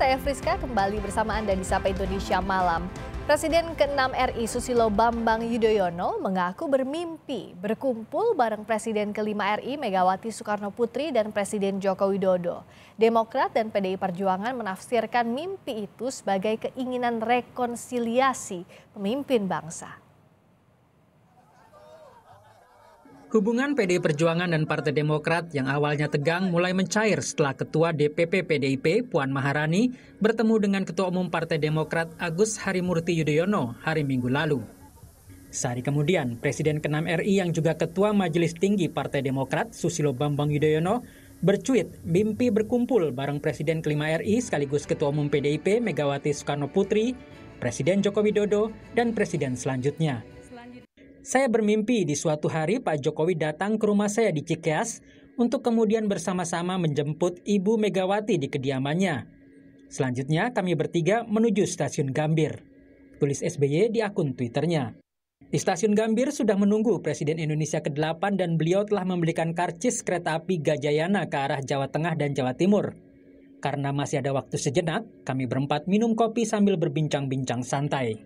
saya Friska kembali bersama Anda di Sapa Indonesia Malam. Presiden ke-6 RI Susilo Bambang Yudhoyono mengaku bermimpi berkumpul bareng Presiden ke-5 RI Megawati Soekarno Putri dan Presiden Joko Widodo. Demokrat dan PDI Perjuangan menafsirkan mimpi itu sebagai keinginan rekonsiliasi pemimpin bangsa. Hubungan PDI Perjuangan dan Partai Demokrat yang awalnya tegang mulai mencair setelah Ketua DPP PDIP Puan Maharani bertemu dengan Ketua Umum Partai Demokrat Agus Harimurti Yudhoyono hari Minggu lalu. Sehari kemudian, Presiden ke-6 RI yang juga Ketua Majelis Tinggi Partai Demokrat Susilo Bambang Yudhoyono bercuit mimpi berkumpul bareng Presiden ke-5 RI sekaligus Ketua Umum PDIP Megawati Soekarno Putri, Presiden Joko Widodo, dan Presiden selanjutnya. Saya bermimpi di suatu hari Pak Jokowi datang ke rumah saya di Cikeas untuk kemudian bersama-sama menjemput Ibu Megawati di kediamannya. Selanjutnya kami bertiga menuju stasiun Gambir, tulis SBY di akun Twitternya. Di stasiun Gambir sudah menunggu Presiden Indonesia ke-8 dan beliau telah membelikan karcis kereta api Gajayana ke arah Jawa Tengah dan Jawa Timur. Karena masih ada waktu sejenak, kami berempat minum kopi sambil berbincang-bincang santai.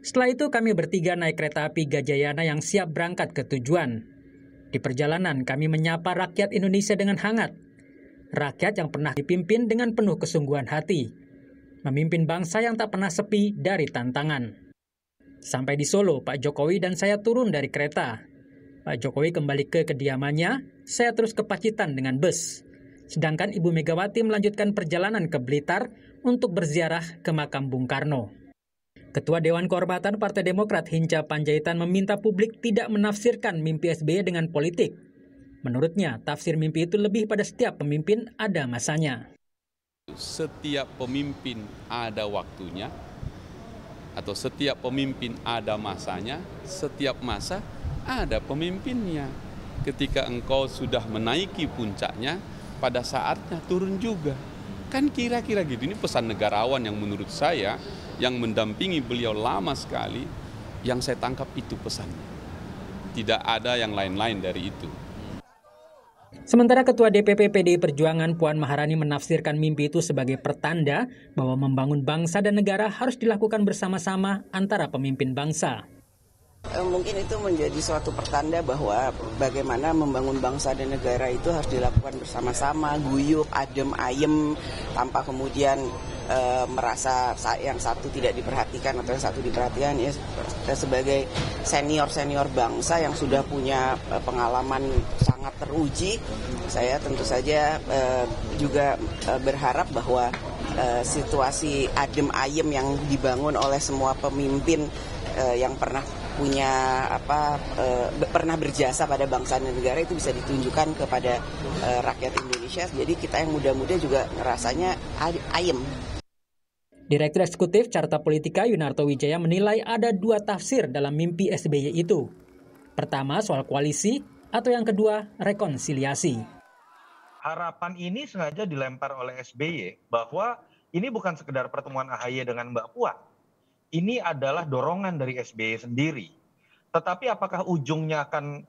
Setelah itu kami bertiga naik kereta api Gajayana yang siap berangkat ke tujuan. Di perjalanan kami menyapa rakyat Indonesia dengan hangat. Rakyat yang pernah dipimpin dengan penuh kesungguhan hati. Memimpin bangsa yang tak pernah sepi dari tantangan. Sampai di Solo, Pak Jokowi dan saya turun dari kereta. Pak Jokowi kembali ke kediamannya, saya terus ke Pacitan dengan bus. Sedangkan Ibu Megawati melanjutkan perjalanan ke Blitar untuk berziarah ke makam Bung Karno. Ketua Dewan Kehormatan Partai Demokrat Hinca Panjaitan meminta publik tidak menafsirkan mimpi SBY dengan politik. Menurutnya, tafsir mimpi itu lebih pada setiap pemimpin ada masanya. Setiap pemimpin ada waktunya, atau setiap pemimpin ada masanya, setiap masa ada pemimpinnya. Ketika engkau sudah menaiki puncaknya, pada saatnya turun juga. Kan kira-kira gitu, ini pesan negarawan yang menurut saya, yang mendampingi beliau lama sekali, yang saya tangkap itu pesannya. Tidak ada yang lain-lain dari itu. Sementara Ketua DPP PDI Perjuangan Puan Maharani menafsirkan mimpi itu sebagai pertanda bahwa membangun bangsa dan negara harus dilakukan bersama-sama antara pemimpin bangsa. Mungkin itu menjadi suatu pertanda bahwa bagaimana membangun bangsa dan negara itu harus dilakukan bersama-sama, guyup, adem, ayem, tanpa kemudian merasa yang satu tidak diperhatikan atau yang satu diperhatikan. Ya, sebagai senior bangsa yang sudah punya pengalaman sangat teruji, saya tentu saja juga berharap bahwa situasi adem ayem yang dibangun oleh semua pemimpin yang pernah pernah berjasa pada bangsa dan negara itu bisa ditunjukkan kepada rakyat Indonesia. Jadi kita yang muda-muda juga ngerasanya ayem. Direktur Eksekutif Carta Politika Yunarto Wijaya menilai ada dua tafsir dalam mimpi SBY itu. Pertama soal koalisi, atau yang kedua rekonsiliasi. Harapan ini sengaja dilempar oleh SBY bahwa ini bukan sekedar pertemuan AHY dengan Mbak Puan. Ini adalah dorongan dari SBY sendiri. Tetapi apakah ujungnya akan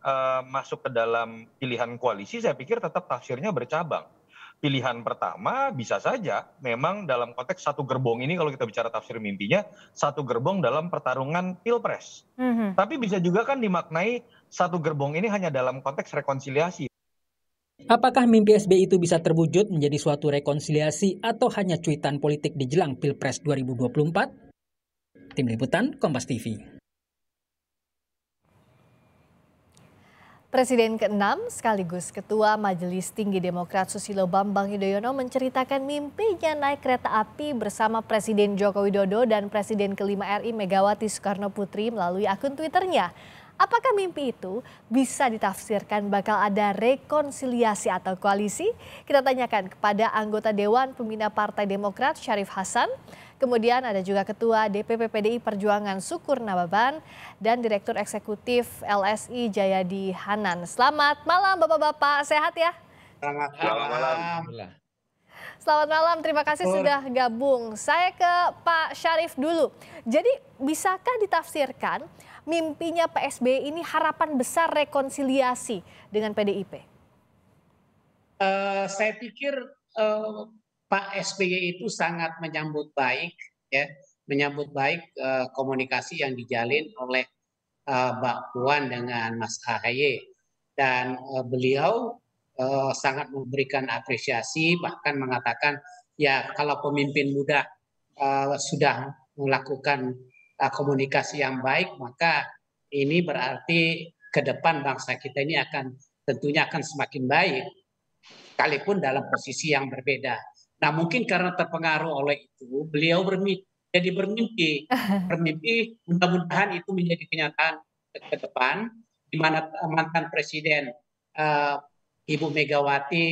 masuk ke dalam pilihan koalisi, saya pikir tetap tafsirnya bercabang. Pilihan pertama bisa saja memang dalam konteks satu gerbong ini, kalau kita bicara tafsir mimpinya, satu gerbong dalam pertarungan pilpres. Tapi bisa juga kan dimaknai satu gerbong ini hanya dalam konteks rekonsiliasi. Apakah mimpi SBY itu bisa terwujud menjadi suatu rekonsiliasi atau hanya cuitan politik di jelang Pilpres 2024? Tim Liputan, Kompas TV. Presiden ke-6 sekaligus Ketua Majelis Tinggi Demokrat Susilo Bambang Yudhoyono menceritakan mimpinya naik kereta api bersama Presiden Joko Widodo dan Presiden ke-5 RI Megawati Soekarno Putri melalui akun Twitternya. Apakah mimpi itu bisa ditafsirkan bakal ada rekonsiliasi atau koalisi? Kita tanyakan kepada anggota Dewan Pembina Partai Demokrat Syarif Hasan. Kemudian ada juga Ketua DPP PDI Perjuangan Sukur Nababan dan Direktur Eksekutif LSI Jayadi Hanan. Selamat malam Bapak-Bapak, sehat ya? Selamat malam. Selamat malam, terima kasih sudah gabung. Saya ke Pak Syarif dulu. Jadi bisakah ditafsirkan mimpinya Pak SBY ini harapan besar rekonsiliasi dengan PDIP? Saya pikir Pak SBY itu sangat menyambut baik, ya, menyambut baik komunikasi yang dijalin oleh Mbak Puan dengan Mas AHY, dan beliau sangat memberikan apresiasi, bahkan mengatakan ya kalau pemimpin muda sudah melakukan komunikasi yang baik, maka ini berarti ke depan bangsa kita ini tentunya akan semakin baik, sekalipun dalam posisi yang berbeda. Nah, mungkin karena terpengaruh oleh itu, beliau bermimpi, mudah-mudahan itu menjadi kenyataan ke depan, di mana mantan Presiden Ibu Megawati,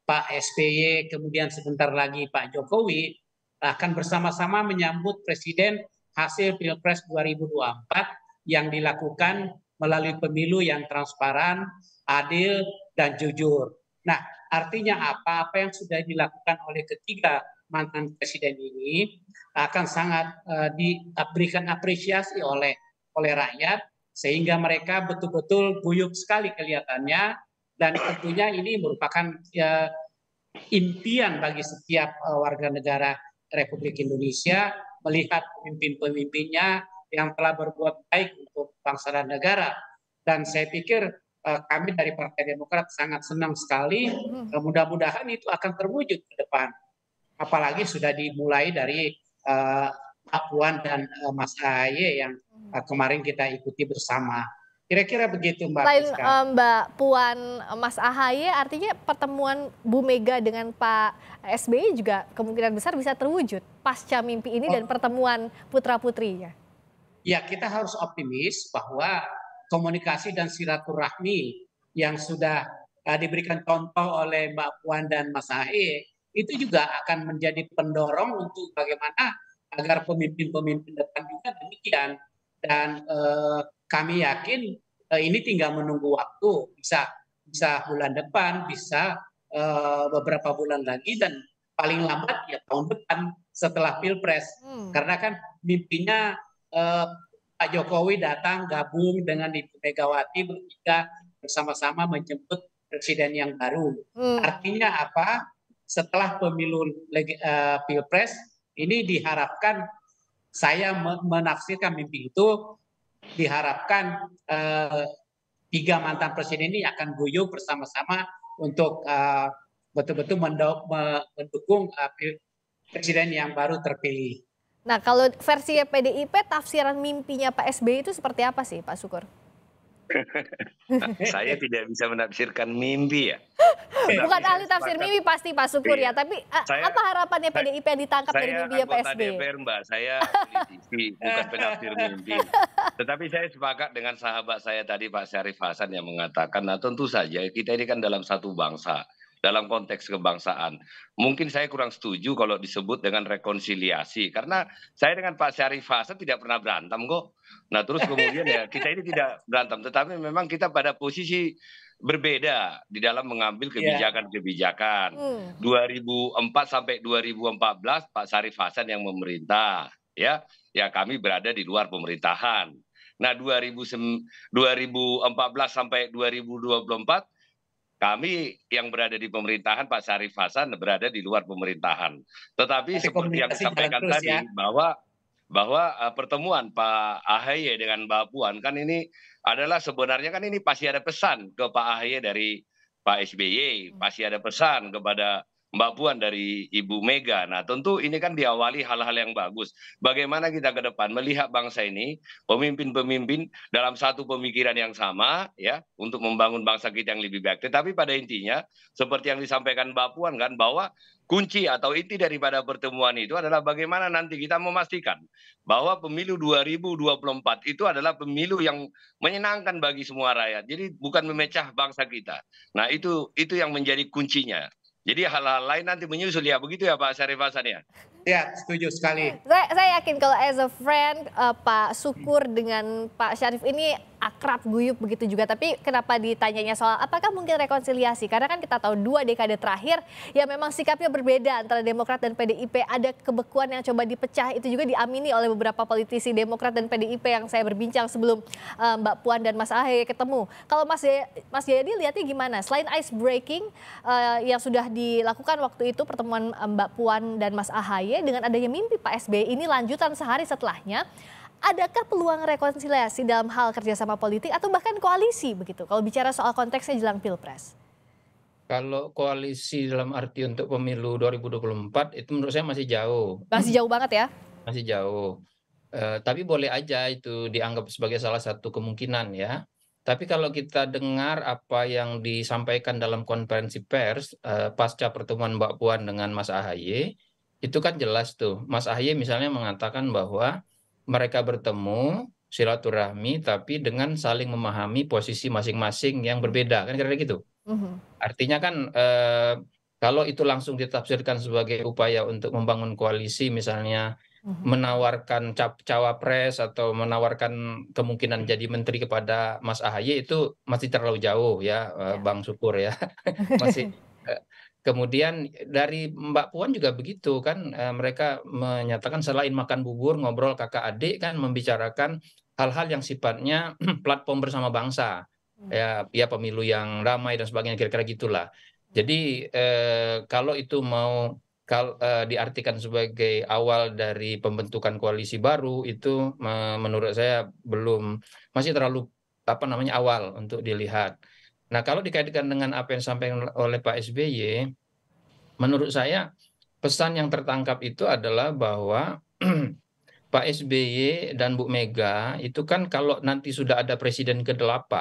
Pak SBY, kemudian sebentar lagi Pak Jokowi akan bersama-sama menyambut Presiden hasil Pilpres 2024 yang dilakukan melalui pemilu yang transparan, adil, dan jujur. Nah, artinya apa? Apa yang sudah dilakukan oleh ketiga mantan presiden ini akan sangat diberikan apresiasi oleh rakyat, sehingga mereka betul-betul guyup sekali kelihatannya, dan tentunya ini merupakan impian bagi setiap warga negara Republik Indonesia melihat pemimpin-pemimpinnya yang telah berbuat baik untuk bangsa dan negara. Dan saya pikir kami dari Partai Demokrat sangat senang sekali. Mudah-mudahan itu akan terwujud ke depan. Apalagi sudah dimulai dari Pak Puan dan Mas AHY yang kemarin kita ikuti bersama. Kira-kira begitu, Mbak. Selain Mbak Puan, Mas AHY, artinya pertemuan Bu Mega dengan Pak SBY juga kemungkinan besar bisa terwujud pasca mimpi ini dan pertemuan putra-putrinya. Ya, kita harus optimis bahwa komunikasi dan silaturahmi yang sudah diberikan contoh oleh Mbak Puan dan Mas AHY itu juga akan menjadi pendorong untuk bagaimana agar pemimpin-pemimpin depan juga demikian. Dan kami yakin ini tinggal menunggu waktu, bisa bulan depan, bisa beberapa bulan lagi, dan paling lambat ya tahun depan setelah Pilpres. Karena kan mimpinya Pak Jokowi datang gabung dengan Ibu Megawati bertiga bersama-sama menjemput presiden yang baru. Artinya apa? Setelah pemilu Pilpres ini diharapkan, saya menafsirkan mimpi itu, diharapkan tiga mantan presiden ini akan guyup bersama-sama untuk betul-betul mendukung presiden yang baru terpilih. Nah, kalau versi PDIP, tafsiran mimpinya Pak SBY itu seperti apa sih, Pak Sukur? Saya tidak bisa menafsirkan mimpi ya. Bukan ahli tafsir mimpi pasti Pak Sukur ya, tapi apa harapannya PDIP yang ditangkap dari mimpinya Pak SBY? Saya anggota DPR, Mbak, saya politisi, bukan penafsir mimpi. Tetapi saya sepakat dengan sahabat saya tadi Pak Syarif Hasan yang mengatakan, nah tentu saja kita ini kan dalam satu bangsa, dalam konteks kebangsaan. Mungkin saya kurang setuju kalau disebut dengan rekonsiliasi, karena saya dengan Pak Syarif Hasan tidak pernah berantem kok. Nah terus kemudian ya kita ini tidak berantem, tetapi memang kita pada posisi berbeda di dalam mengambil kebijakan-kebijakan. 2004 sampai 2014 Pak Syarif Hasan yang memerintah, ya kami berada di luar pemerintahan. Nah 2014 sampai 2024 kami yang berada di pemerintahan, Pak Syarif Hasan berada di luar pemerintahan. Tetapi seperti yang disampaikan tadi, ya, bahwa pertemuan Pak AHY dengan Mbak Puan kan ini adalah sebenarnya kan ini pasti ada pesan ke Pak AHY dari Pak SBY, pasti ada pesan kepada Mbak Puan dari Ibu Mega. Nah tentu ini kan diawali hal-hal yang bagus. Bagaimana kita ke depan melihat bangsa ini, pemimpin-pemimpin dalam satu pemikiran yang sama, ya, untuk membangun bangsa kita yang lebih baik. Tetapi pada intinya, seperti yang disampaikan Mbak Puan kan, bahwa kunci atau inti daripada pertemuan itu adalah bagaimana nanti kita memastikan bahwa pemilu 2024 itu adalah pemilu yang menyenangkan bagi semua rakyat. Jadi bukan memecah bangsa kita. Nah itu yang menjadi kuncinya. Jadi hal-hal lain nanti menyusul ya, begitu ya Pak Syarif Hasan ya? Ya, setuju sekali. Saya yakin kalau as a friend Pak Sukur dengan Pak Syarif ini akrab, guyup begitu juga. Tapi kenapa ditanyanya soal apakah mungkin rekonsiliasi? Karena kan kita tahu 2 dekade terakhir ya memang sikapnya berbeda antara Demokrat dan PDIP. Ada kebekuan yang coba dipecah, itu juga diamini oleh beberapa politisi Demokrat dan PDIP yang saya berbincang sebelum Mbak Puan dan Mas Ahaye ketemu. Kalau Mas Jayadi lihatnya gimana? Selain ice breaking yang sudah dilakukan waktu itu pertemuan Mbak Puan dan Mas Ahaye dengan adanya mimpi Pak SBY ini lanjutan sehari setelahnya, adakah peluang rekonsiliasi dalam hal kerjasama politik atau bahkan koalisi begitu? Kalau bicara soal konteksnya jelang Pilpres. Kalau koalisi dalam arti untuk pemilu 2024 itu menurut saya masih jauh. Masih jauh banget ya? Masih jauh. Tapi boleh aja itu dianggap sebagai salah satu kemungkinan ya. Tapi kalau kita dengar apa yang disampaikan dalam konferensi pers pasca pertemuan Mbak Puan dengan Mas Ahaye, itu kan jelas tuh. Mas Ahaye misalnya mengatakan bahwa mereka bertemu silaturahmi tapi dengan saling memahami posisi masing-masing yang berbeda, kan kira-kira gitu. Artinya kan kalau itu langsung ditafsirkan sebagai upaya untuk membangun koalisi, misalnya menawarkan cawapres atau menawarkan kemungkinan jadi menteri kepada Mas Ahaye, itu masih terlalu jauh ya, Bang Syukur ya. Masih kemudian dari Mbak Puan juga begitu kan, mereka menyatakan selain makan bubur, ngobrol kakak adik kan, membicarakan hal-hal yang sifatnya platform bersama bangsa, ya pemilu yang damai dan sebagainya, kira-kira gitulah. Jadi kalau itu mau diartikan sebagai awal dari pembentukan koalisi baru, itu menurut saya masih terlalu awal untuk dilihat. Nah, kalau dikaitkan dengan apa yang disampaikan oleh Pak SBY, menurut saya pesan yang tertangkap itu adalah bahwa Pak SBY dan Bu Mega itu kan kalau nanti sudah ada presiden ke-8,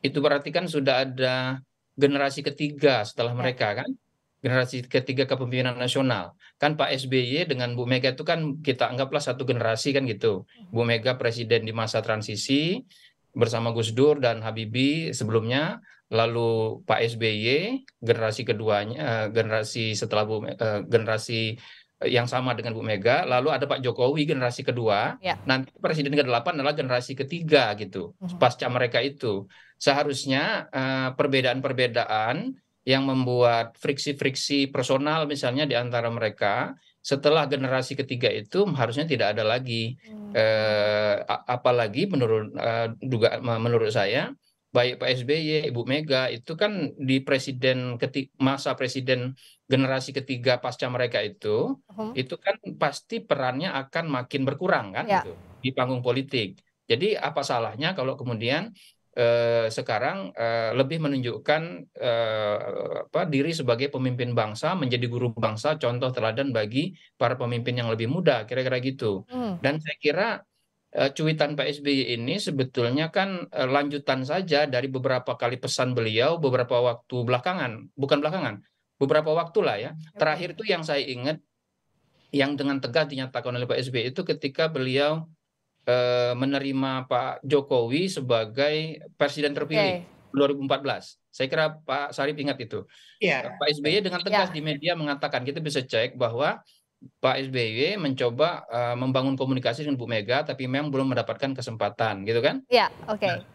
itu berarti kan sudah ada generasi ketiga setelah mereka kan, generasi ketiga kepemimpinan nasional. Kan Pak SBY dengan Bu Mega itu kan kita anggaplah satu generasi kan gitu. Bu Mega presiden di masa transisi bersama Gus Dur dan Habibie sebelumnya, lalu Pak SBY generasi keduanya, generasi setelah generasi yang sama dengan Bu Mega, lalu ada Pak Jokowi generasi kedua, nanti presiden ke-8 adalah generasi ketiga gitu. Pasca mereka itu seharusnya perbedaan-perbedaan yang membuat friksi-friksi personal misalnya di antara mereka, setelah generasi ketiga itu harusnya tidak ada lagi. Apalagi menurut saya, baik Pak SBY, Ibu Mega itu kan di masa presiden generasi ketiga pasca mereka itu kan pasti perannya akan makin berkurang kan gitu, di panggung politik. Jadi apa salahnya kalau kemudian sekarang lebih menunjukkan diri sebagai pemimpin bangsa, menjadi guru bangsa, contoh teladan bagi para pemimpin yang lebih muda, kira-kira gitu. Dan saya kira cuitan Pak SBY ini sebetulnya kan lanjutan saja dari beberapa kali pesan beliau beberapa waktu belakangan, beberapa waktu lah ya. Terakhir itu yang saya ingat, yang dengan tegas dinyatakan oleh Pak SBY itu ketika beliau menerima Pak Jokowi sebagai presiden terpilih 2014. Saya kira Pak Sarip ingat itu. Pak SBY dengan tegas di media mengatakan, kita bisa cek bahwa Pak SBY mencoba membangun komunikasi dengan Bu Mega, tapi memang belum mendapatkan kesempatan, gitu kan? Nah,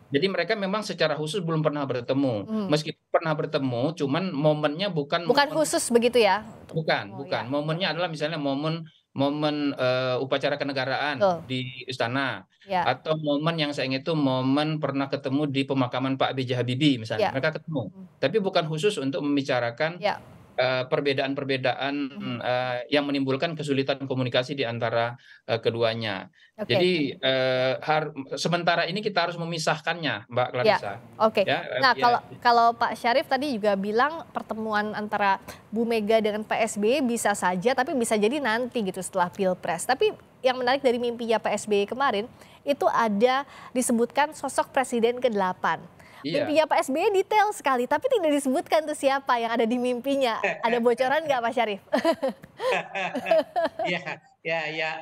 jadi mereka memang secara khusus belum pernah bertemu. Meskipun pernah bertemu, cuman momennya bukan khusus begitu ya? Bukan. Momennya adalah misalnya momen upacara kenegaraan di istana, atau momen yang saya ingat itu momen pernah ketemu di pemakaman Pak B.J. Habibie misalnya, mereka ketemu, tapi bukan khusus untuk membicarakan perbedaan-perbedaan yang menimbulkan kesulitan komunikasi di antara keduanya. Jadi sementara ini kita harus memisahkannya, Mbak Clarissa. Nah, kalau Pak Syarif tadi juga bilang pertemuan antara Bu Mega dengan Pak SBY bisa saja, tapi bisa jadi nanti gitu setelah Pilpres. Tapi yang menarik dari mimpinya Pak SBY kemarin itu ada disebutkan sosok presiden ke-8. Mimpinya Pak SBY detail sekali, tapi tidak disebutkan tuh siapa yang ada di mimpinya. Ada bocoran nggak Pak Syarif?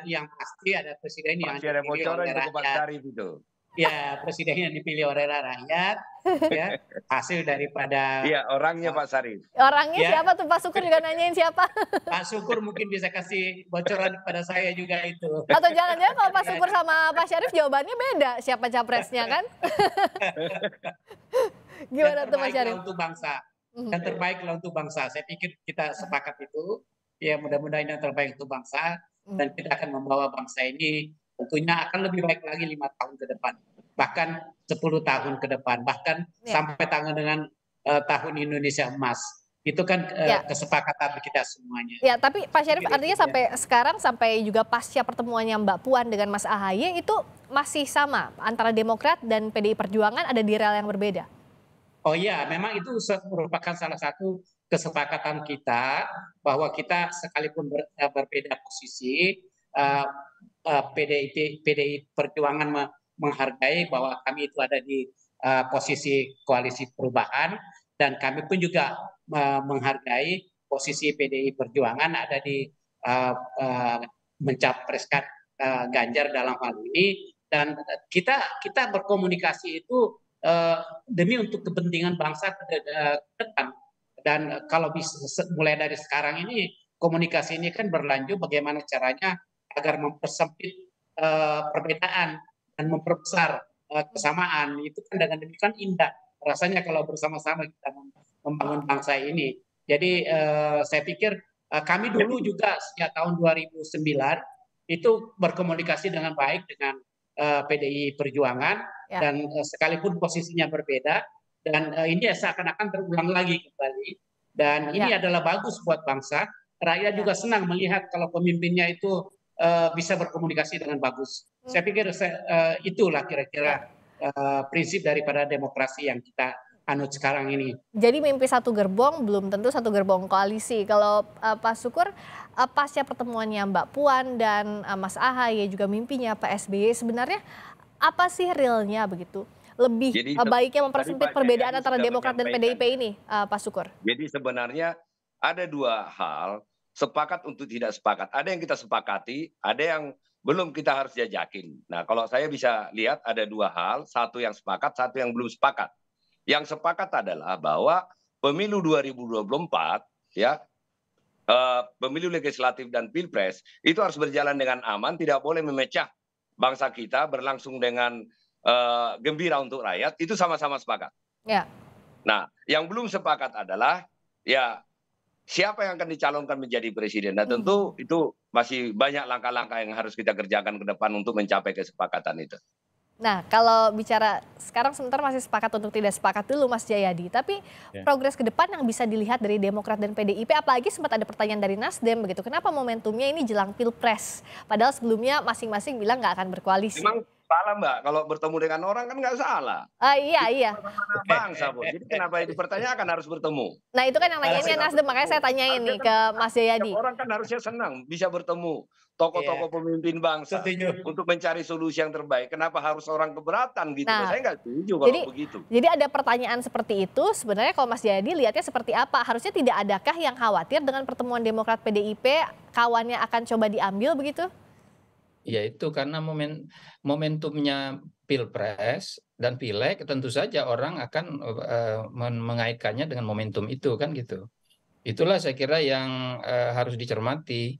Yang pasti ada presiden yang ada bocoran itu Pak Syarif itu. ya presiden yang dipilih oleh rakyat, ya hasil daripada Iya, orangnya Pak Sarif. Orangnya Ya. siapa tuh Pak Sukur juga nanyain siapa? Pak Syukur mungkin bisa kasih bocoran kepada saya juga itu. Atau jangan-jangan kalau Pak Sukur sama Pak Syarif jawabannya beda siapa capresnya kan? Gimana tuh Pak Syarif? Untuk bangsa. Yang terbaiklah untuk bangsa. Saya pikir kita sepakat itu. Ya mudah-mudahan yang terbaik untuk bangsa. Dan kita akan membawa bangsa ini tentunya akan lebih baik lagi 5 tahun ke depan. Bahkan 10 tahun ke depan. Bahkan sampai tangan dengan tahun Indonesia emas. Itu kan kesepakatan kita semuanya. Ya, tapi Pak Syarif artinya sampai sekarang, sampai juga pasca pertemuannya Mbak Puan dengan Mas AHY itu masih sama antara Demokrat dan PDI Perjuangan, ada di rel yang berbeda? Oh iya, memang itu merupakan salah satu kesepakatan kita bahwa kita sekalipun berbeda posisi, PDI Perjuangan menghargai bahwa kami itu ada di posisi koalisi perubahan, dan kami pun juga menghargai posisi PDI Perjuangan ada di mencapreskan Ganjar dalam hal ini, dan kita berkomunikasi itu demi untuk kepentingan bangsa ke depan. Dan kalau bisa mulai dari sekarang ini komunikasi ini kan berlanjut bagaimana caranya agar mempersempit perbedaan dan memperbesar kesamaan. Itu kan dengan demikian indah rasanya kalau bersama-sama kita membangun bangsa ini. Jadi saya pikir kami dulu juga sejak tahun 2009 itu berkomunikasi dengan baik dengan PDI Perjuangan, dan sekalipun posisinya berbeda, dan ini seakan-akan terulang lagi kembali, dan ini adalah bagus buat bangsa. Rakyat juga senang melihat kalau pemimpinnya itu bisa berkomunikasi dengan bagus. Saya pikir itulah kira-kira prinsip daripada demokrasi yang kita anut sekarang ini. Jadi mimpi satu gerbong belum tentu satu gerbong koalisi. Kalau Pak Sukur, pasca pertemuannya Mbak Puan dan Mas AHY juga mimpinya Pak SBY, sebenarnya apa sih realnya begitu? Lebih baiknya mempersempit perbedaan antara Demokrat dan PDIP ini, Pak Sukur? Jadi sebenarnya ada dua hal, sepakat untuk tidak sepakat. Ada yang kita sepakati, ada yang belum kita harus jajakin. Nah, kalau saya bisa lihat ada dua hal, satu yang sepakat, satu yang belum sepakat. Yang sepakat adalah bahwa pemilu 2024, ya, pemilu legislatif dan pilpres itu harus berjalan dengan aman, tidak boleh memecah bangsa kita, berlangsung dengan gembira untuk rakyat. Itu sama-sama sepakat. Ya. Nah, yang belum sepakat adalah ya siapa yang akan dicalonkan menjadi presiden. Nah, tentu itu masih banyak langkah-langkah yang harus kita kerjakan ke depan untuk mencapai kesepakatan itu. Nah, kalau bicara sekarang sebentar masih sepakat untuk tidak sepakat dulu Mas Jayadi. Tapi progres ke depan yang bisa dilihat dari Demokrat dan PDIP, apalagi sempat ada pertanyaan dari Nasdem begitu. Kenapa momentumnya ini jelang Pilpres? Padahal sebelumnya masing-masing bilang nggak akan berkoalisi. Memang salah Mbak, kalau bertemu dengan orang kan nggak salah. Iya. Bangsa, Bu. Jadi kenapa dipertanyakan harus bertemu? Nah itu kan yang nanyainnya Nasdem, makanya saya tanyain nih ke Mas Jayadi. Orang kan harusnya senang bisa bertemu tokoh-tokoh pemimpin bangsa untuk mencari solusi yang terbaik. Kenapa harus orang keberatan gitu? Nah, saya nggak setuju kalau begitu. Jadi ada pertanyaan seperti itu, sebenarnya kalau Mas Jayadi lihatnya seperti apa? Harusnya tidak adakah yang khawatir dengan pertemuan Demokrat PDIP, kawannya akan coba diambil begitu? Ya itu karena momentumnya Pilpres dan Pileg, tentu saja orang akan mengaitkannya dengan momentum itu kan gitu. Itulah saya kira yang harus dicermati.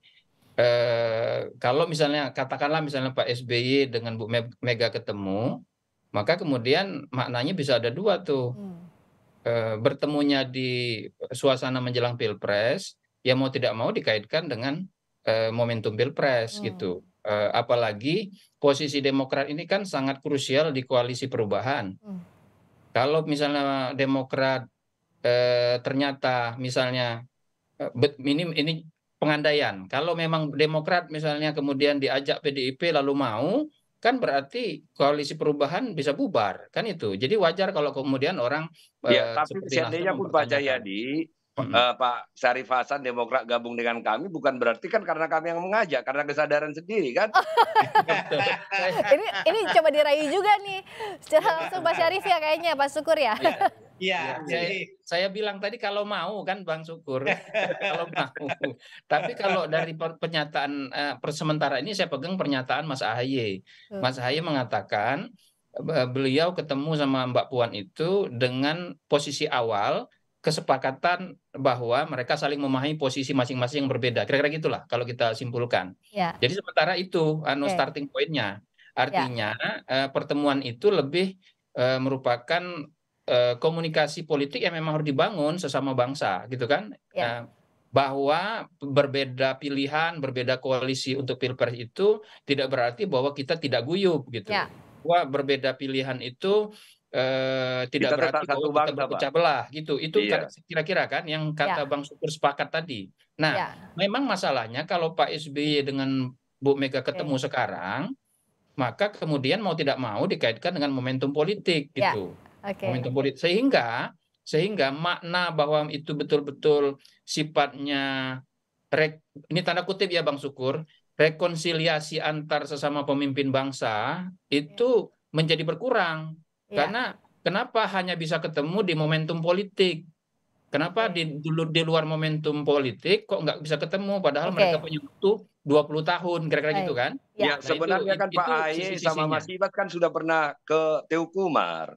Kalau misalnya katakanlah misalnya Pak SBY dengan Bu Mega ketemu, maka kemudian maknanya bisa ada dua tuh. Bertemunya di suasana menjelang Pilpres, ya mau tidak mau dikaitkan dengan momentum Pilpres gitu. Apalagi posisi Demokrat ini kan sangat krusial di koalisi perubahan. Kalau misalnya Demokrat ternyata misalnya ini pengandaian, kalau memang Demokrat misalnya kemudian diajak PDIP lalu mau, kan berarti koalisi perubahan bisa bubar kan itu. Jadi wajar kalau kemudian orang tapi seandainya pun Pak Jayadi, Pak Syarif Hasan Demokrat gabung dengan kami bukan berarti kan karena kami yang mengajak, karena kesadaran sendiri kan. ini coba diraih juga nih secara langsung Pak Syarif ya kayaknya, Pak Sukur ya. Iya, saya bilang tadi kalau mau kan Bang Sukur, kalau mau. Tapi kalau dari pernyataan sementara ini saya pegang pernyataan Mas AHY. Mas AHY mengatakan beliau ketemu sama Mbak Puan itu dengan posisi awal kesepakatan bahwa mereka saling memahami posisi masing-masing yang berbeda. Kira-kira gitulah kalau kita simpulkan. Ya. Jadi sementara itu Oke. starting point-nya. Artinya pertemuan itu lebih merupakan komunikasi politik yang memang harus dibangun sesama bangsa, gitu kan? Ya. Bahwa berbeda pilihan, berbeda koalisi untuk Pilpres itu tidak berarti bahwa kita tidak guyup, gitu. Ya. Bahwa berbeda pilihan itu tidak Kita berarti tetap satu bahwa kita bangsa, berpecah Pak. belah, gitu. Itu Iya. kira-kira kan yang kata Ya. Bang Sukur sepakat tadi. Nah, Ya. memang masalahnya kalau Pak SBY dengan Bu Mega ketemu sekarang, maka kemudian mau tidak mau dikaitkan dengan momentum politik, Ya. gitu. Oke. Momentum politik sehingga makna bahwa itu betul-betul sifatnya ini tanda kutip ya Bang Sukur, rekonsiliasi antar sesama pemimpin bangsa itu menjadi berkurang. Ya. Karena kenapa hanya bisa ketemu di momentum politik? Kenapa Oke. di luar momentum politik kok nggak bisa ketemu padahal Oke. mereka punya waktu 20 tahun, kira-kira gitu Baik. kan? Ya. Ya, Nah, sebenarnya kan Pak itu AHY sama sisi-sisinya. Mas Ibas kan sudah pernah ke Teukumar.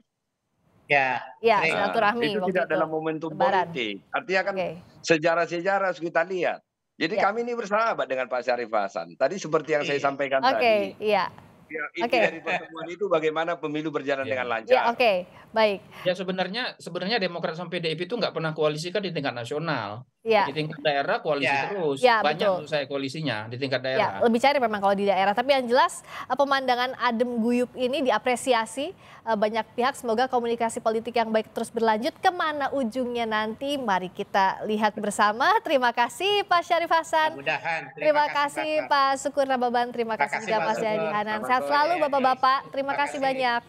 Ya, Ya, baik. silaturahmi Itu waktu tidak itu. dalam momentum Lebaran. politik. Artinya kan Oke. sejarah-sejarah harus kita lihat. Jadi Ya. kami ini bersahabat dengan Pak Syarif Hasan. Tadi seperti yang saya Iya. sampaikan Oke, tadi. iya. Ya, inti Oke. dari pertemuan itu bagaimana pemilu berjalan Ya. dengan Ya, lancar. oke. Baik. Ya sebenarnya Demokrat sama PDIP itu nggak pernah koalisi kan di tingkat nasional. Ya. Di tingkat daerah koalisi Ya. terus. Ya, Banyak betul. menurut saya koalisinya di tingkat Ya, daerah. lebih cair memang kalau di daerah. Tapi yang jelas pemandangan adem guyup ini diapresiasi banyak pihak. Semoga komunikasi politik yang baik terus berlanjut. Kemana ujungnya nanti? Mari kita lihat bersama. Terima kasih Pak Syarif Hasan. Mudah-mudahan. Terima kasih Pak Sukur Nababan. Terima kasih juga Mas Jayadi Hanan. Sehat selalu Bapak-bapak. Terima kasih banyak.